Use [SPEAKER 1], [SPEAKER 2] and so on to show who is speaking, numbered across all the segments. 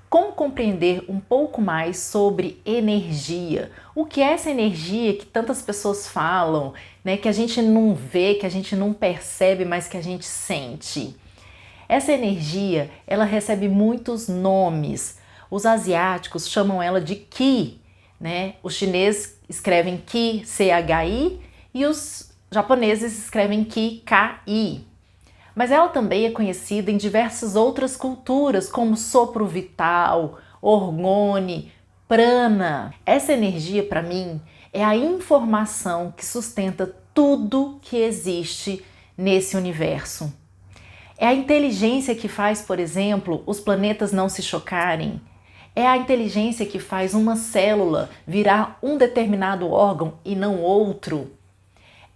[SPEAKER 1] Como compreender um pouco mais sobre energia? O que é essa energia que tantas pessoas falam, né, que a gente não vê, que a gente não percebe, mas que a gente sente? Essa energia, ela recebe muitos nomes. Os asiáticos chamam ela de Qi, né? Os chineses escrevem Qi, C-H-I, e os japoneses escrevem Qi, K-I. Mas ela também é conhecida em diversas outras culturas, como sopro vital, orgone, prana. Essa energia, para mim, é a informação que sustenta tudo que existe nesse universo. É a inteligência que faz, por exemplo, os planetas não se chocarem. É a inteligência que faz uma célula virar um determinado órgão e não outro.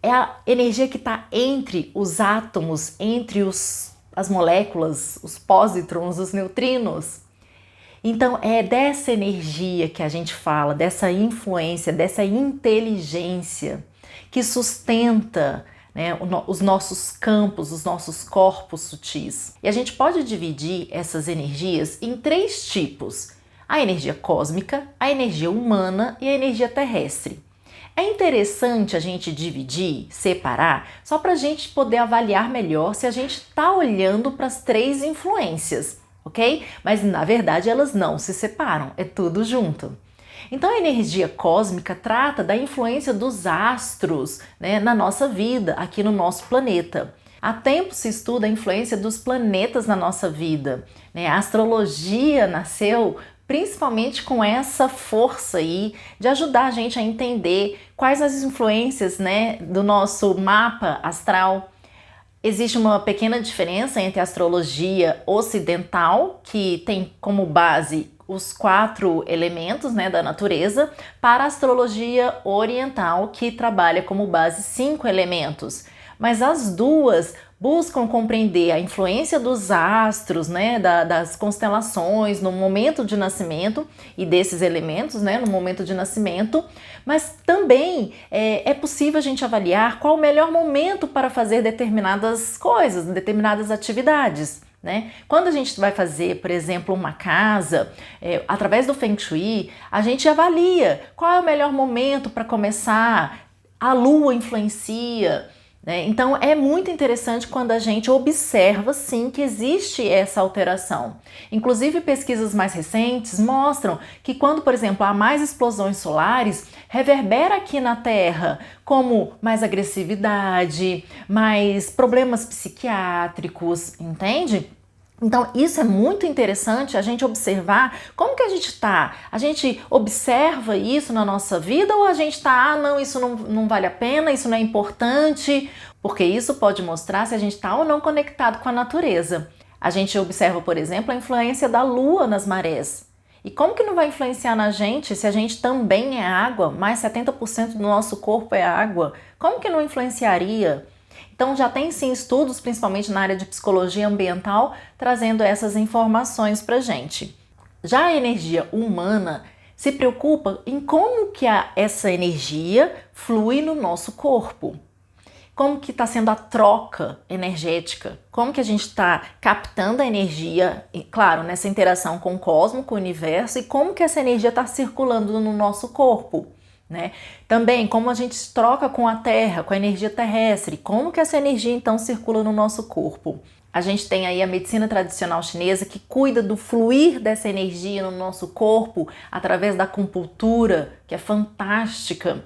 [SPEAKER 1] É a energia que está entre os átomos, entre as moléculas, os pósitrons, os neutrinos. Então é dessa energia que a gente fala, dessa influência, dessa inteligência que sustenta, né, os nossos campos, os nossos corpos sutis. E a gente pode dividir essas energias em 3 tipos: a energia cósmica, a energia humana e a energia terrestre. É interessante a gente dividir, separar, só para a gente poder avaliar melhor se a gente está olhando para as 3 influências, ok? Mas na verdade elas não se separam, é tudo junto. Então a energia cósmica trata da influência dos astros, né, na nossa vida, aqui no nosso planeta. Há tempo se estuda a influência dos planetas na nossa vida, né? A astrologia nasceu principalmente com essa força aí de ajudar a gente a entender quais as influências, né, do nosso mapa astral. Existe uma pequena diferença entre a astrologia ocidental, que tem como base os 4 elementos, né, da natureza, para a astrologia oriental, que trabalha como base 5 elementos. Mas as duas buscam compreender a influência dos astros, né, das constelações no momento de nascimento e desses elementos, né, no momento de nascimento, mas também é possível a gente avaliar qual o melhor momento para fazer determinadas coisas, determinadas atividades. Né? Quando a gente vai fazer, por exemplo, uma casa, através do Feng Shui, a gente avalia qual é o melhor momento para começar, a lua influencia. Então é muito interessante quando a gente observa sim que existe essa alteração. Inclusive pesquisas mais recentes mostram que quando, por exemplo, há mais explosões solares, reverbera aqui na Terra como mais agressividade, mais problemas psiquiátricos, entende? Então isso é muito interessante a gente observar como que a gente está. A gente observa isso na nossa vida ou a gente está, não, isso não vale a pena, isso não é importante, porque isso pode mostrar se a gente está ou não conectado com a natureza. A gente observa, por exemplo, a influência da lua nas marés. E como que não vai influenciar na gente se a gente também é água, mais 70% do nosso corpo é água? Como que não influenciaria? Então já tem sim estudos, principalmente na área de psicologia ambiental, trazendo essas informações pra gente. Já a energia humana se preocupa em como que essa energia flui no nosso corpo. Como que está sendo a troca energética, como que a gente está captando a energia, claro, nessa interação com o cosmos, com o universo, e como que essa energia está circulando no nosso corpo. Né? Também como a gente troca com a Terra, com a energia terrestre, como que essa energia então circula no nosso corpo. A gente tem aí a medicina tradicional chinesa que cuida do fluir dessa energia no nosso corpo através da acupuntura, que é fantástica.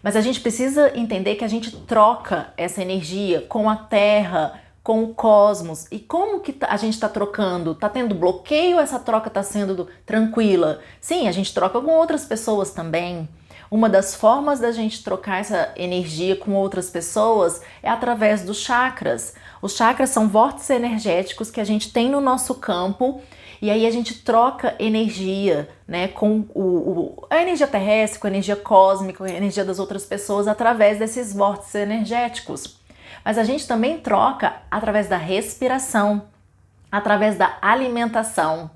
[SPEAKER 1] Mas a gente precisa entender que a gente troca essa energia com a Terra, com o cosmos. E como que a gente está trocando? Está tendo bloqueio ou essa troca está sendo tranquila? Sim, a gente troca com outras pessoas também. Uma das formas da gente trocar essa energia com outras pessoas é através dos chakras. Os chakras são vórtices energéticos que a gente tem no nosso campo e aí a gente troca energia, né, com a energia terrestre, com a energia cósmica, com a energia das outras pessoas através desses vórtices energéticos. Mas a gente também troca através da respiração, através da alimentação.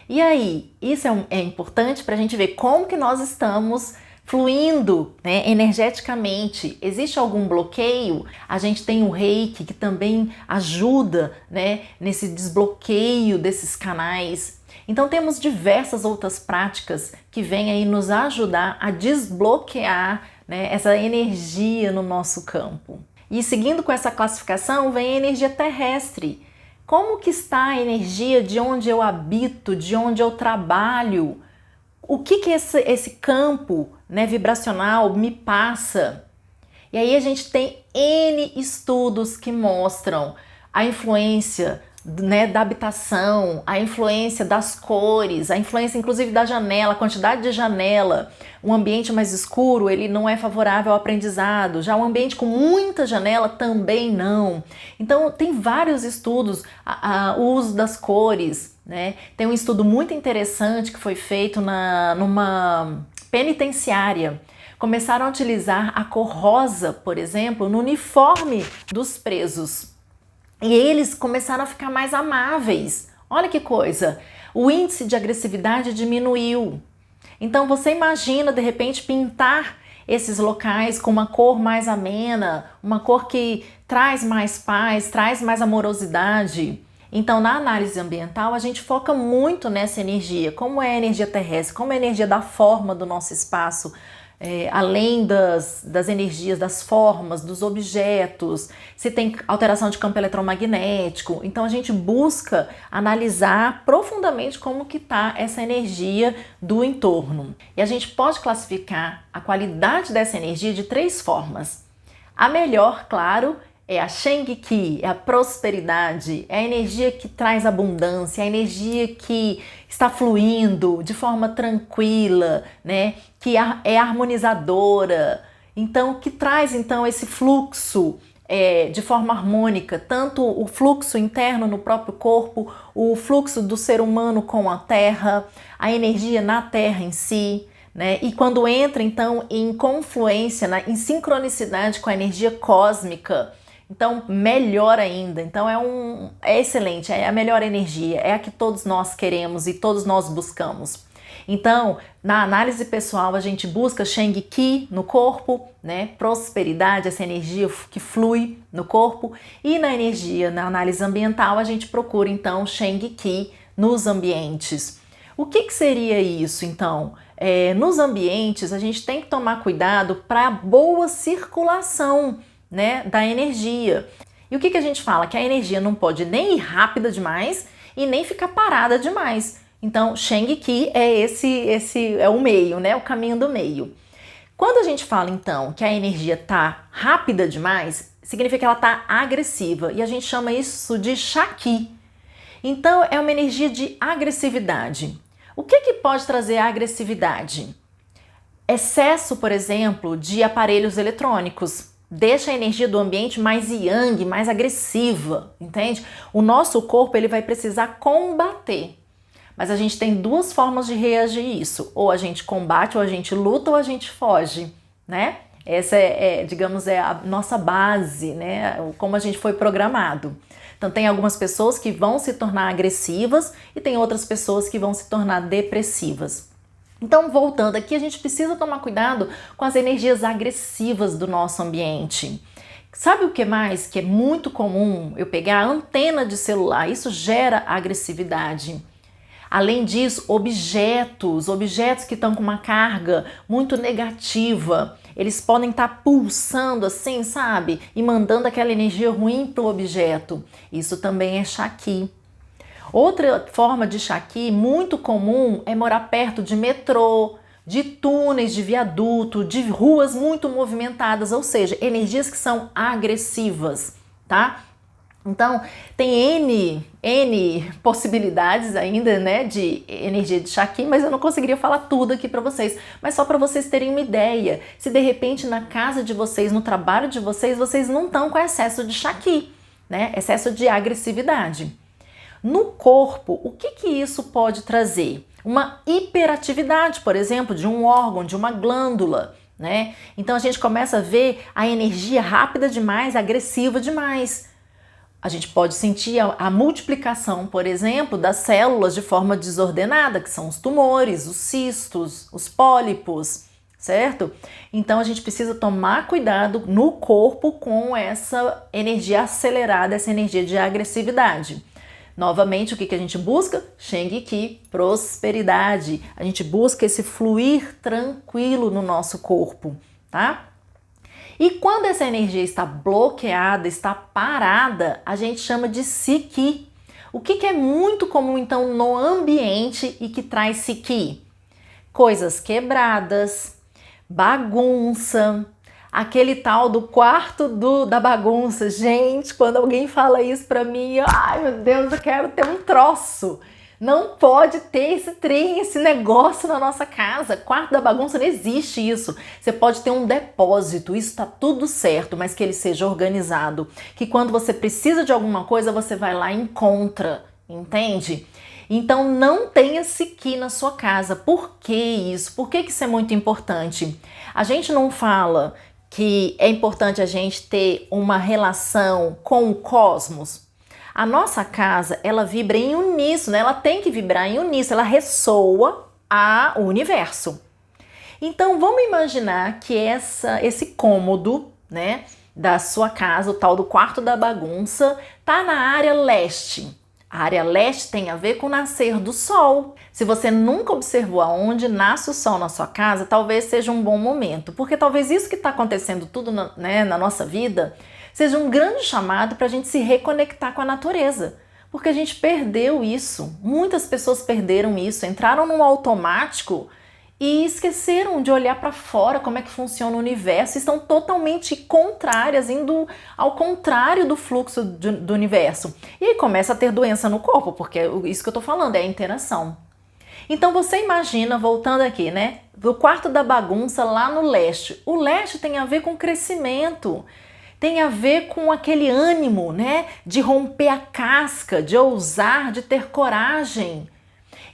[SPEAKER 1] E aí, isso é importante para a gente ver como que nós estamos fluindo, né, energeticamente. Existe algum bloqueio? A gente tem o Reiki que também ajuda, né, nesse desbloqueio desses canais. Então temos diversas outras práticas que vêm aí nos ajudar a desbloquear, né, essa energia no nosso campo. E seguindo com essa classificação vem a energia terrestre. Como que está a energia de onde eu habito, de onde eu trabalho? O que esse campo, né, vibracional me passa? E aí a gente tem N estudos que mostram a influência, né, da habitação, a influência das cores, a influência inclusive da janela, a quantidade de janela. Um ambiente mais escuro, ele não é favorável ao aprendizado. Já um ambiente com muita janela também não. Então tem vários estudos, o uso das cores, né? Tem um estudo muito interessante que foi feito numa penitenciária. Começaram a utilizar a cor rosa, por exemplo, no uniforme dos presos. E eles começaram a ficar mais amáveis. Olha que coisa! O índice de agressividade diminuiu. Então você imagina, de repente, pintar esses locais com uma cor mais amena, uma cor que traz mais paz, traz mais amorosidade. Então, na análise ambiental, a gente foca muito nessa energia. Como é a energia terrestre, como é a energia da forma do nosso espaço, além das energias, das formas, dos objetos, se tem alteração de campo eletromagnético. Então a gente busca analisar profundamente como que está essa energia do entorno. E a gente pode classificar a qualidade dessa energia de 3 formas. A melhor, claro, é a Sheng Qi, é a prosperidade, é a energia que traz abundância, é a energia que está fluindo de forma tranquila, né? Que é harmonizadora, então que traz então esse fluxo de forma harmônica, tanto o fluxo interno no próprio corpo, o fluxo do ser humano com a Terra, a energia na Terra em si, né? E quando entra então em confluência, em sincronicidade com a energia cósmica, então melhor ainda. Então é excelente, é a melhor energia, é a que todos nós queremos e todos nós buscamos. Então, na análise pessoal, a gente busca Sheng Qi no corpo, né? Prosperidade, essa energia que flui no corpo. E na análise ambiental, a gente procura, então, Sheng Qi nos ambientes. O que seria isso, então? Nos ambientes, a gente tem que tomar cuidado para a boa circulação, né, da energia. E o que a gente fala? Que a energia não pode nem ir rápida demais e nem ficar parada demais. Então, Sheng Qi é o meio, né? O caminho do meio. Quando a gente fala, então, que a energia está rápida demais, significa que ela está agressiva. E a gente chama isso de Shaki. Então, é uma energia de agressividade. O que pode trazer a agressividade? Excesso, por exemplo, de aparelhos eletrônicos. Deixa a energia do ambiente mais yang, mais agressiva, entende? O nosso corpo ele vai precisar combater. Mas a gente tem 2 formas de reagir a isso. Ou a gente combate, ou a gente luta, ou a gente foge, né? Essa digamos, é a nossa base, né? Como a gente foi programado. Então tem algumas pessoas que vão se tornar agressivas e tem outras pessoas que vão se tornar depressivas. Então, voltando aqui, a gente precisa tomar cuidado com as energias agressivas do nosso ambiente. Sabe o que mais que é muito comum? Eu pegar a antena de celular, isso gera agressividade. Além disso, objetos que estão com uma carga muito negativa, eles podem estar pulsando assim, sabe? E mandando aquela energia ruim para o objeto. Isso também é Shaki. Outra forma de Shaki muito comum é morar perto de metrô, de túneis de viaduto, de ruas muito movimentadas, ou seja, energias que são agressivas, tá? Então, tem N possibilidades ainda, né, de energia de Shaki, mas eu não conseguiria falar tudo aqui para vocês. Mas só para vocês terem uma ideia, se de repente na casa de vocês, no trabalho de vocês, vocês não estão com excesso de Shaki, né, excesso de agressividade. No corpo, o que isso pode trazer? Uma hiperatividade, por exemplo, de um órgão, de uma glândula, né? Então a gente começa a ver a energia rápida demais, agressiva demais. A gente pode sentir a multiplicação, por exemplo, das células de forma desordenada, que são os tumores, os cistos, os pólipos, certo? Então a gente precisa tomar cuidado no corpo com essa energia acelerada, essa energia de agressividade. Novamente, o que a gente busca? Sheng Qi, prosperidade. A gente busca esse fluir tranquilo no nosso corpo, tá? E quando essa energia está bloqueada, está parada, a gente chama de Si Qi. O que é muito comum, então, no ambiente e que traz Si Qi? Coisas quebradas, bagunça, aquele tal do quarto da bagunça. Gente, quando alguém fala isso pra mim, ai meu Deus, eu quero ter um troço. Não pode ter esse trem, esse negócio na nossa casa. Quarto da bagunça, não existe isso. Você pode ter um depósito, isso tá tudo certo, mas que ele seja organizado. Que quando você precisa de alguma coisa, você vai lá e encontra, entende? Então não tenha Si Qi na sua casa. Por que isso? Por que isso é muito importante? A gente não fala que é importante a gente ter uma relação com o cosmos. A nossa casa, ela vibra em uníssono, ela tem que vibrar em uníssono, ela ressoa ao universo. Então vamos imaginar que esse cômodo, né, da sua casa, o tal do quarto da bagunça, tá na área leste. A área leste tem a ver com o nascer do sol. Se você nunca observou aonde nasce o sol na sua casa, talvez seja um bom momento, porque talvez isso que está acontecendo tudo na nossa vida seja um grande chamado para a gente se reconectar com a natureza, porque a gente perdeu isso. Muitas pessoas perderam isso, entraram num automático e esqueceram de olhar para fora como é que funciona o universo, estão totalmente contrárias, indo ao contrário do fluxo do universo. E aí começa a ter doença no corpo, porque isso que eu tô falando é a interação. Então você imagina, voltando aqui, né, do quarto da bagunça lá no leste. O leste tem a ver com crescimento, tem a ver com aquele ânimo, né, de romper a casca, de ousar, de ter coragem.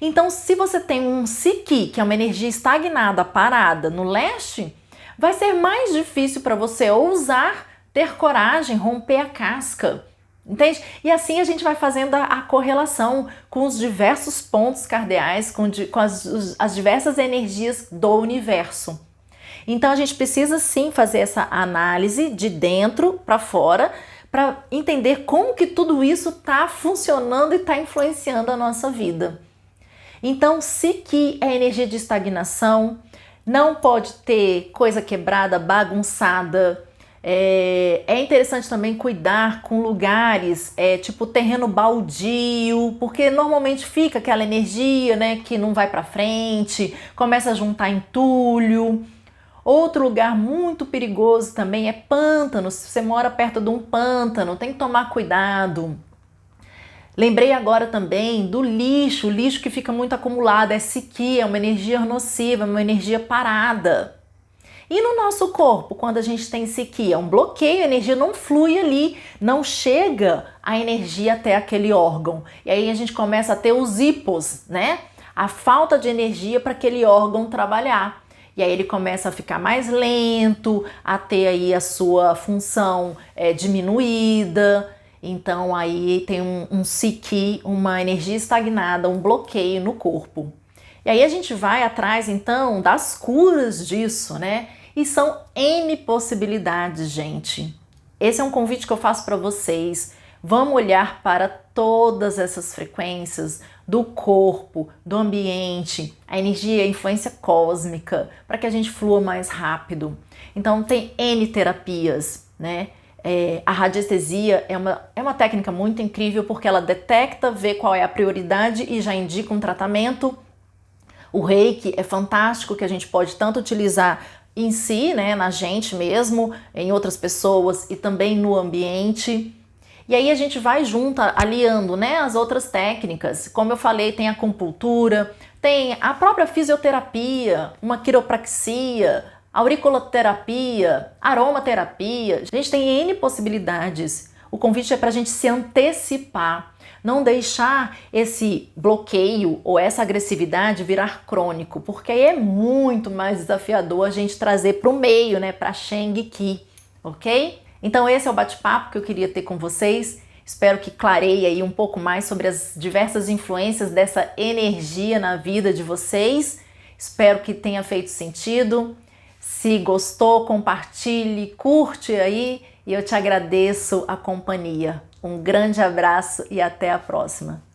[SPEAKER 1] Então, se você tem um Si Qi, que é uma energia estagnada, parada no leste, vai ser mais difícil para você ousar, ter coragem, romper a casca, entende? E assim a gente vai fazendo a correlação com os diversos pontos cardeais, com as diversas energias do universo. Então, a gente precisa sim fazer essa análise de dentro para fora, para entender como que tudo isso está funcionando e está influenciando a nossa vida. Então, Si Qi é energia de estagnação, não pode ter coisa quebrada, bagunçada. É interessante também cuidar com lugares, tipo terreno baldio, porque normalmente fica aquela energia, né, que não vai para frente, começa a juntar entulho. Outro lugar muito perigoso também é pântano. Se você mora perto de um pântano, tem que tomar cuidado. Lembrei agora também do lixo, o lixo que fica muito acumulado, é Si Qi, é uma energia nociva, uma energia parada. E no nosso corpo, quando a gente tem Si Qi, é um bloqueio, a energia não flui ali, não chega a energia até aquele órgão. E aí a gente começa a ter os hipos, né? A falta de energia para aquele órgão trabalhar. E aí ele começa a ficar mais lento, a ter aí a sua função diminuída. Então aí tem um Si Qi, uma energia estagnada, um bloqueio no corpo. E aí a gente vai atrás então das curas disso, né? E são N possibilidades, gente. Esse é um convite que eu faço para vocês. Vamos olhar para todas essas frequências do corpo, do ambiente, a energia, a influência cósmica, para que a gente flua mais rápido. Então tem N terapias, né? A radiestesia é uma técnica muito incrível porque ela detecta, vê qual é a prioridade e já indica um tratamento. O Reiki é fantástico, que a gente pode tanto utilizar em si, né, na gente mesmo, em outras pessoas e também no ambiente. E aí a gente vai junto, aliando, né, as outras técnicas. Como eu falei, tem a acupuntura, tem a própria fisioterapia, uma quiropraxia, auriculoterapia, aromaterapia. A gente tem N possibilidades. O convite é para a gente se antecipar, não deixar esse bloqueio ou essa agressividade virar crônico, porque aí é muito mais desafiador a gente trazer para o meio, né, para Sheng Qi, ok? Então esse é o bate-papo que eu queria ter com vocês. Espero que clareie aí um pouco mais sobre as diversas influências dessa energia na vida de vocês. Espero que tenha feito sentido. Se gostou, compartilhe, curte aí e eu te agradeço a companhia. Um grande abraço e até a próxima!